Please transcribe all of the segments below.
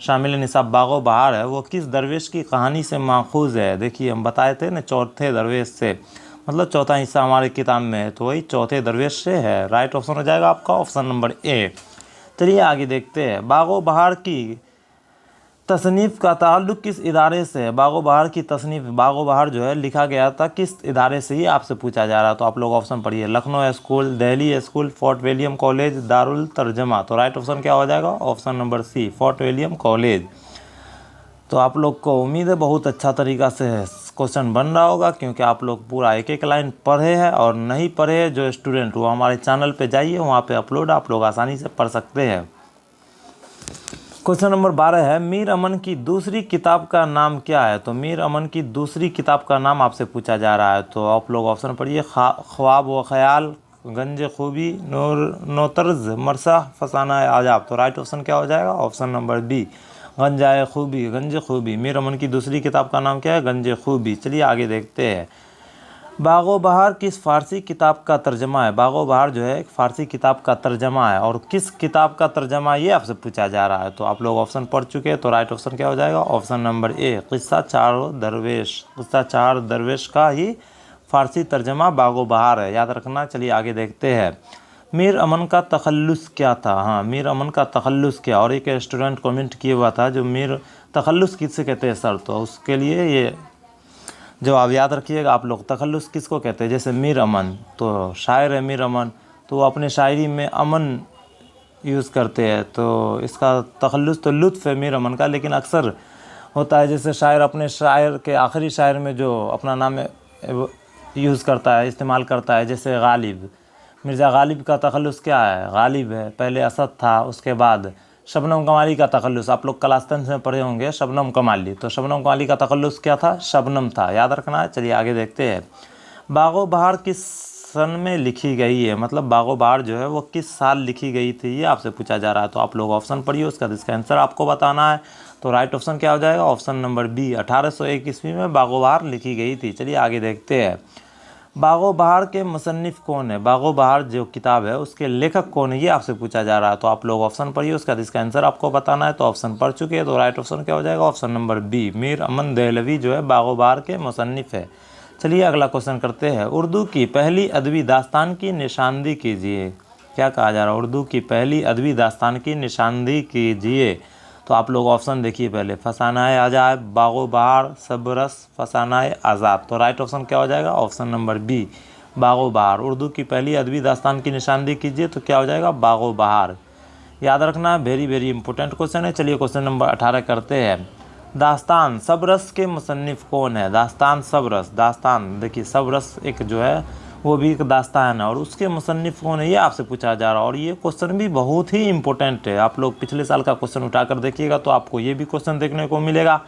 शामिल निसाब बागो बहार है वो किस दरवेश की कहानी से माखूज है। देखिए हम बताए थे ना चौथे दरवेश से, मतलब चौथा हिस्सा हमारे किताब में है तो वही चौथे दरवेश से है। राइट ऑप्शन हो जाएगा आपका ऑप्शन नंबर ए। चलिए आगे देखते हैं, बागो बहार की तसनीफ़ का ताल्लुक़ किस इदारे से है। बागो बहार की तसनीफ़, बागो बहार जो है लिखा गया था किस इदारे से, ये आपसे पूछा जा रहा है। तो आप लोग ऑप्शन पढ़िए, Lucknow school, Delhi school, Fort William College, Darul Tarjuma. तो राइट ऑप्शन क्या हो जाएगा, option number C, Fort William College. तो आप लोग को उम्मीद है बहुत अच्छा तरीक़ा से क्वेश्चन बन रहा होगा, क्योंकि आप लोग पूरा एक एक लाइन पढ़े हैं, और नहीं पढ़े जो स्टूडेंट वो हमारे चैनल पे जाइए, वहाँ पे अपलोड आप लोग आसानी से पढ़ सकते हैं। क्वेश्चन नंबर 12 है, मीर अमन की दूसरी किताब का नाम क्या है। तो मीर अमन की दूसरी किताब का नाम आपसे पूछा जा रहा है। तो आप लोग ऑप्शन पढ़िए, ख्वाब व ख्याल, गंज खूबी, नोतर्ज, मरसा, फसाना आजाब। तो राइट ऑप्शन क्या हो जाएगा, ऑप्शन नंबर बी, गंजाए खूबी, गंज खूबी। मीर अमन की दूसरी किताब का नाम क्या है, गंज खूबी। चलिए आगे देखते हैं, बागो बहार किस फ़ारसी किताब का तर्जमा है। बागो बहार जो है एक फ़ारसी किताब का तर्जमा है, और किस किताब का तर्जमा ये आपसे पूछा जा रहा है। तो आप लोग ऑप्शन पढ़ चुके हैं, तो राइट ऑप्शन क्या हो जाएगा, ऑप्शन नंबर ए, किस्सा चार दरवेश। किस्सा चार दरवेश का ही फ़ारसी तर्जमा बागो बहार है, याद रखना। चलिए आगे देखते हैं, मीर अमन का तखल्लुस क्या था। हाँ, मीर अमन का तखल्लुस क्या, और एक स्टूडेंट कमेंट किया हुआ था जो मीर तखल्लुस किससे कहते हैं सर, तो उसके लिए ये जो आप याद रखिएगा आप लोग, तखल्लुस किसको कहते हैं। जैसे मीर अमन तो शायर है मीर अमन, तो वो अपने शायरी में अमन यूज़ करते हैं, तो इसका तखल्लुस तो लुत्फ़ है मीर अमन का। लेकिन अक्सर होता है जैसे शायर अपने शायर के आखिरी शायर में जो अपना नाम यूज़ करता है, इस्तेमाल करता है, जैसे गालिब, मिर्ज़ा गालिब का तखल्लुस क्या है, गालिब है। पहले असद था, उसके बाद शबनम कमाली का तखल्लुस, आप लोग क्लास 10 में पढ़े होंगे शबनम कमाली, तो शबनम कमाली का तखल्लुस क्या था, शबनम था, याद रखना है। चलिए आगे देखते हैं, बागो बहार किस सन में लिखी गई है। मतलब बागो बहार जो है वो किस साल लिखी गई थी, ये आपसे पूछा जा रहा है। तो आप लोग ऑप्शन पढ़िए, उसका इसका आंसर आपको बताना है। तो राइट ऑप्शन क्या हो जाएगा, ऑप्शन नंबर बी, 1801 ईस्वी में बागो बहार लिखी गई थी। चलिए आगे देखते हैं, बागो बहार के मुसन्निफ़ कौन है। बागो बहार जो किताब है उसके लेखक कौन है, ये आपसे पूछा जा रहा है। तो आप लोग ऑप्शन पढ़िए, उसका इसका आंसर आपको बताना है। तो ऑप्शन पढ़ चुके हैं, तो राइट ऑप्शन क्या हो जाएगा, ऑप्शन नंबर बी, मीर अमन देहलवी जो है बागो बहार के मुसन्निफ़ है। चलिए अगला क्वेश्चन करते हैं, उर्दू की पहली अदबी दास्तान की निशानदी कीजिए। क्या कहा जा रहा है, उर्दू की पहली अदबी दास्तान की निशानदी कीजिए। तो आप लोग ऑप्शन देखिए पहले, फसानाए आजाब, बागो बहार, सबरस, फसानाए आज़ाद। तो राइट ऑप्शन क्या हो जाएगा, ऑप्शन नंबर बी, बागो बहार। उर्दू की पहली अदबी दास्तान की निशानदी कीजिए, तो क्या हो जाएगा, बागो बहार। याद रखना, वेरी वेरी इंपॉर्टेंट क्वेश्चन है। चलिए क्वेश्चन नंबर 18 करते हैं, दास्तान सबरस के मुसन्निफ़ कौन है। दास्तान सबरस, दास्तान देखिए सबरस एक जो है वो भी एक दास्तान है, और उसके मुसन्निफ़ कौन है ये आपसे पूछा जा रहा है। और ये क्वेश्चन भी बहुत ही इंपॉर्टेंट है, आप लोग पिछले साल का क्वेश्चन उठाकर देखिएगा तो आपको ये भी क्वेश्चन देखने को मिलेगा।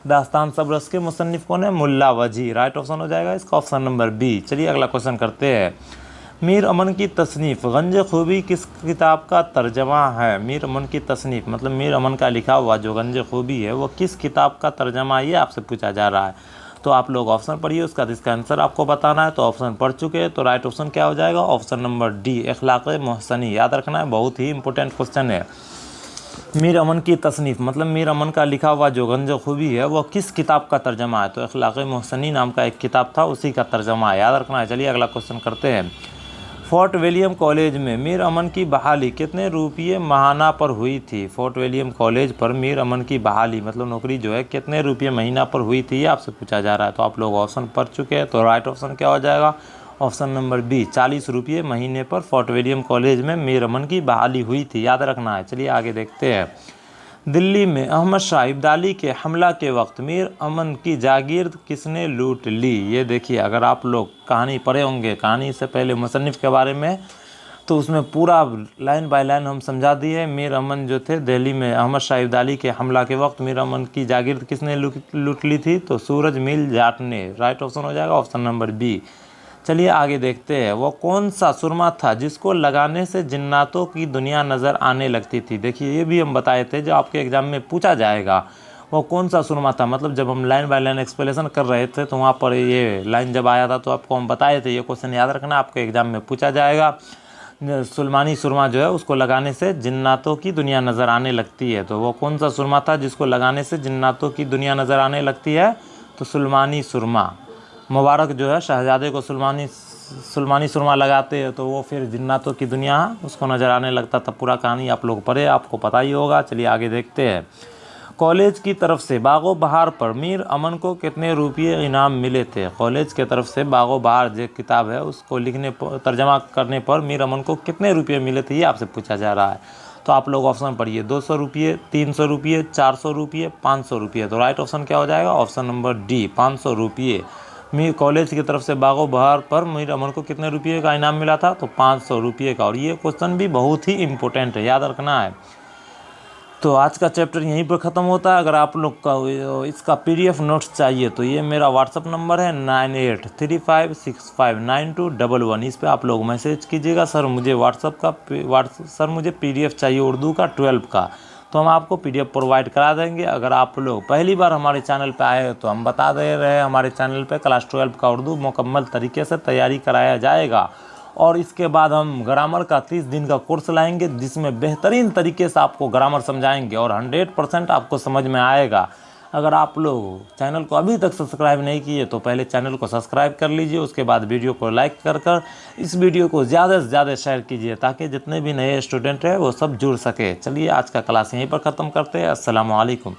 दास्तान सबरस के मुसन्निफ़ कौन है, मुल्ला वजी। राइट ऑप्शन हो जाएगा इसका ऑप्शन नंबर बी। चलिए अगला क्वेश्चन करते हैं, मीर अमन की तसनीफ़ गंज खूबी किस किताब का तर्जमा है। मीर अमन की तसनीफ़ मतलब मीर अमन का लिखा हुआ जो गंज खूबी है वो किस किताब का तर्जमा, ये आपसे पूछा जा रहा है। तो आप लोग ऑप्शन पढ़िए, उसका इसका आंसर आपको बताना है। तो ऑप्शन पढ़ चुके हैं, तो राइट ऑप्शन क्या हो जाएगा, ऑप्शन नंबर डी, अखलाक मोहसनी। याद रखना है, बहुत ही इंपॉर्टेंट क्वेश्चन है। मीर अमन की तसनीफ़ मतलब मीर अमन का लिखा हुआ जो गंज खूबी है वो किस किताब का तर्जमा है। तो अखलाक मोहसनी नाम का एक किताब था, उसी का तर्जमा है, याद रखना है। चलिए अगला क्वेश्चन करते हैं, फोर्ट विलियम कॉलेज में मीर अमन की बहाली कितने रुपये माहाना पर हुई थी। फोर्ट विलियम कॉलेज पर मीर अमन की बहाली मतलब नौकरी जो है कितने रुपये महीना पर हुई थी, ये आपसे पूछा जा रहा है। तो आप लोग ऑप्शन पढ़ चुके हैं, तो राइट ऑप्शन क्या हो जाएगा, ऑप्शन नंबर बी, 40 रुपये महीने पर फोर्ट विलियम कॉलेज में मीर अमन की बहाली हुई थी, याद रखना है। चलिए आगे देखते हैं, दिल्ली में अहमद शाह इब्दाली के हमला के वक्त मीर अमन की जागीर किसने लूट ली। ये देखिए, अगर आप लोग कहानी पढ़े होंगे, कहानी से पहले मुसन्निफ़ के बारे में, तो उसमें पूरा लाइन बाय लाइन हम समझा दिए। मीर अमन जो थे दिल्ली में अहमद शाह इब्दाली के हमला के वक्त मीर अमन की जागीर किसने लूट ली थी, तो सूरज मिल जाट ने। राइट ऑप्शन हो जाएगा ऑप्शन नंबर बी। चलिए आगे देखते हैं, वो कौन सा सुरमा था जिसको लगाने से जिन्नातों की दुनिया नज़र आने लगती थी। देखिए ये भी हम बताए थे, जो आपके एग्ज़ाम में पूछा जाएगा, वो कौन सा सुरमा था। मतलब जब हम लाइन बाय लाइन एक्सप्लेनेशन कर रहे थे तो वहाँ पर ये लाइन जब आया था तो आपको हम बताए थे, ये क्वेश्चन याद रखना, आपके एग्ज़ाम में पूछा जाएगा। सुलमानी सुरमा जो है उसको लगाने से जिन्नातों की दुनिया नज़र आने लगती है। तो वो कौन सा सुरमा था जिसको लगाने से जिन्नातों की दुनिया नज़र आने लगती है? तो सुलमानी सुरमा। मुबारक जो है शहजादे को सुलमानी सुरमा लगाते हैं तो वो फिर जिन्नातों की दुनिया उसको नज़र आने लगता था। पूरा कहानी आप लोग पढ़े, आपको पता ही होगा। चलिए आगे देखते हैं। कॉलेज की तरफ से बागो बहार पर मीर अमन को कितने रुपये इनाम मिले थे? कॉलेज की तरफ से बागो बहार जो किताब है उसको लिखने पर, तर्जमा करने पर मीर अमन को कितने रुपये मिले थे, ये आपसे पूछा जा रहा है। तो आप लोग ऑप्शन पढ़िए, 200 रुपये, 300 रुपये, 400 रुपये, 500 रुपये। तो राइट ऑप्शन क्या हो जाएगा? ऑप्शन नंबर डी, 500 रुपये। मीर कॉलेज की तरफ से बागो बहार पर मीर अमन को कितने रुपये का इनाम मिला था? तो 500 रुपये का। और ये क्वेश्चन भी बहुत ही इंपॉर्टेंट है, याद रखना है। तो आज का चैप्टर यहीं पर ख़त्म होता है। अगर आप लोग का इसका PDF नोट्स चाहिए तो ये मेरा व्हाट्सअप नंबर है 9835659211। इस पे आप लोग मैसेज कीजिएगा, सर मुझे सर मुझे PDF चाहिए उर्दू का 12 का, तो हम आपको PDF प्रोवाइड करा देंगे। अगर आप लोग पहली बार हमारे चैनल पे आए तो हम बता दे रहे हैं, हमारे चैनल पे क्लास 12 का उर्दू मुकम्मल तरीके से तैयारी कराया जाएगा। और इसके बाद हम ग्रामर का 30 दिन का कोर्स लाएंगे जिसमें बेहतरीन तरीके से आपको ग्रामर समझाएंगे और 100% आपको समझ में आएगा। अगर आप लोग चैनल को अभी तक सब्सक्राइब नहीं किए तो पहले चैनल को सब्सक्राइब कर लीजिए, उसके बाद वीडियो को लाइक कर इस वीडियो को ज़्यादा से ज़्यादा शेयर कीजिए ताकि जितने भी नए स्टूडेंट हैं वो सब जुड़ सके। चलिए आज का क्लास यहीं पर ख़त्म करते हैं। अस्सलाम वालेकुम।